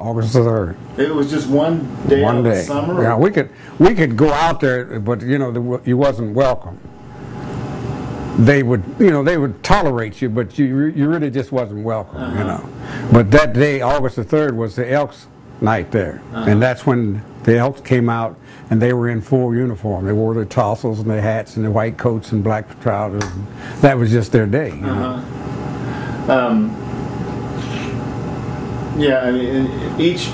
August the 3rd. It was just one day One of day. the summer? Yeah, we could go out there, but you know, you wasn't welcome. They would, you know, they would tolerate you, but you really just wasn't welcome, you know. But that day, August the 3rd, was the Elks night there, and that's when the Elks came out, and they were in full uniform. They wore their tassels and their hats and their white coats and black trousers. And that was just their day, you know. Yeah, I mean, each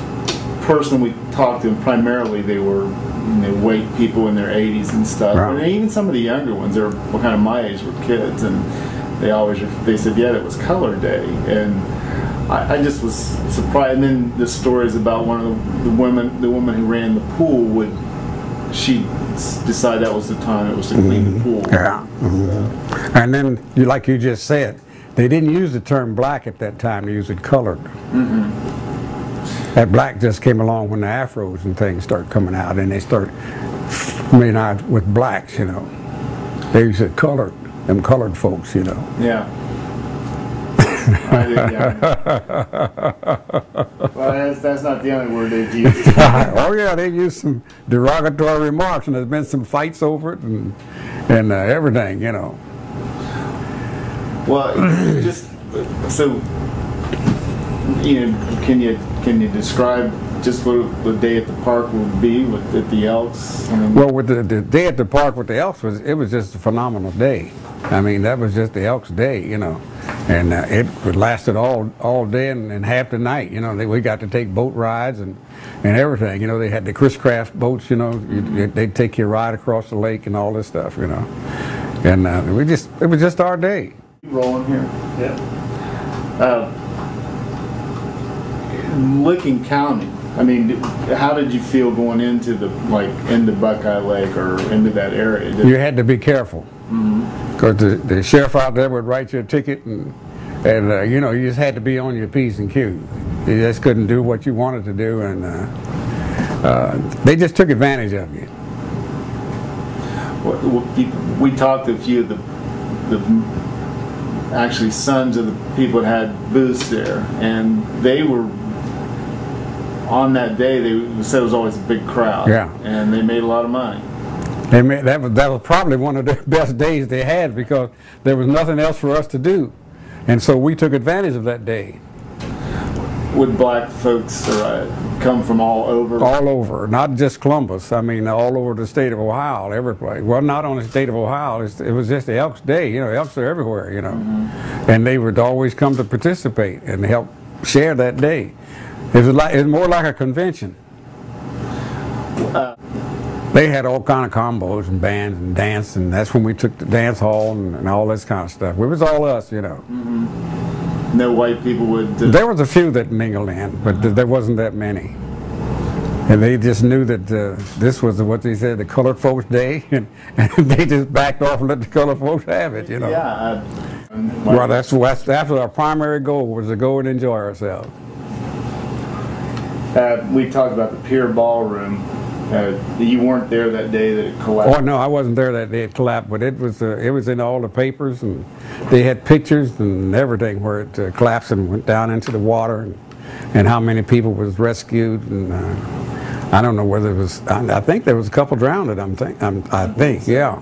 person we talked to, primarily they were, you know, white people in their 80s and stuff. Right. And even some of the younger ones, they were kind of my age, were kids, and they said, yeah, it was Color Day, and I just was surprised. And then the stories about one of the woman who ran the pool she decided that was the time it was to clean the pool. Yeah. And then, like you just said, they didn't use the term black at that time. They used it colored. That black just came along when the afros and things started coming out, and they start coming out with blacks, you know. They used it colored, them colored folks, you know. Yeah. Well, that's not the only word they've used. Oh yeah, they've used some derogatory remarks, and there's been some fights over it, and everything, you know. Well, just so, you know, can you describe just what the day at the park would be at the Elks? I mean, well, with the day at the park with the Elks it was just a phenomenal day. I mean, that was just the Elks Day, you know, and it lasted all day and half the night. You know, we got to take boat rides and everything. You know, they had the Chris Craft boats. You know, they'd take you right across the lake and all this stuff. You know, and it was just our day. Rolling here. Yeah. Licking County. I mean, how did you feel going into into Buckeye Lake or into that area? You had to be careful, because the sheriff out there would write you a ticket, and you know, you just had to be on your P's and Q's. You just couldn't do what you wanted to do, and they just took advantage of you. We talked to a few of the actually sons of the people that had booths there, and they were on that day. They said it was always a big crowd. Yeah, and they made a lot of money. That was probably one of the best days they had, because there was nothing else for us to do, and so we took advantage of that day. Would black folks come from all over? All over, not just Columbus. I mean, all over the state of Ohio, every place. Well, not only the state of Ohio. It was just the Elks Day. You know, Elks are everywhere. You know, and they would always come to participate and help share that day. It was more like a convention. They had all kind of combos and bands and dance, and that's when we took the dance hall and all this kind of stuff. It was all us, you know. No white people would... There was a few that mingled in, but there wasn't that many. And they just knew that this was what they said, the colored folks' day, and they just backed off and let the colored folks have it, you know. Yeah. Well, that's our primary goal, was to go and enjoy ourselves. We talked about the Pier Ballroom. You weren't there that day that it collapsed? Oh no, I wasn't there that day it collapsed, but it was in all the papers, and they had pictures and everything where it collapsed and went down into the water, and how many people was rescued, and I don't know whether it was. I think there was a couple drowned. I think, yeah.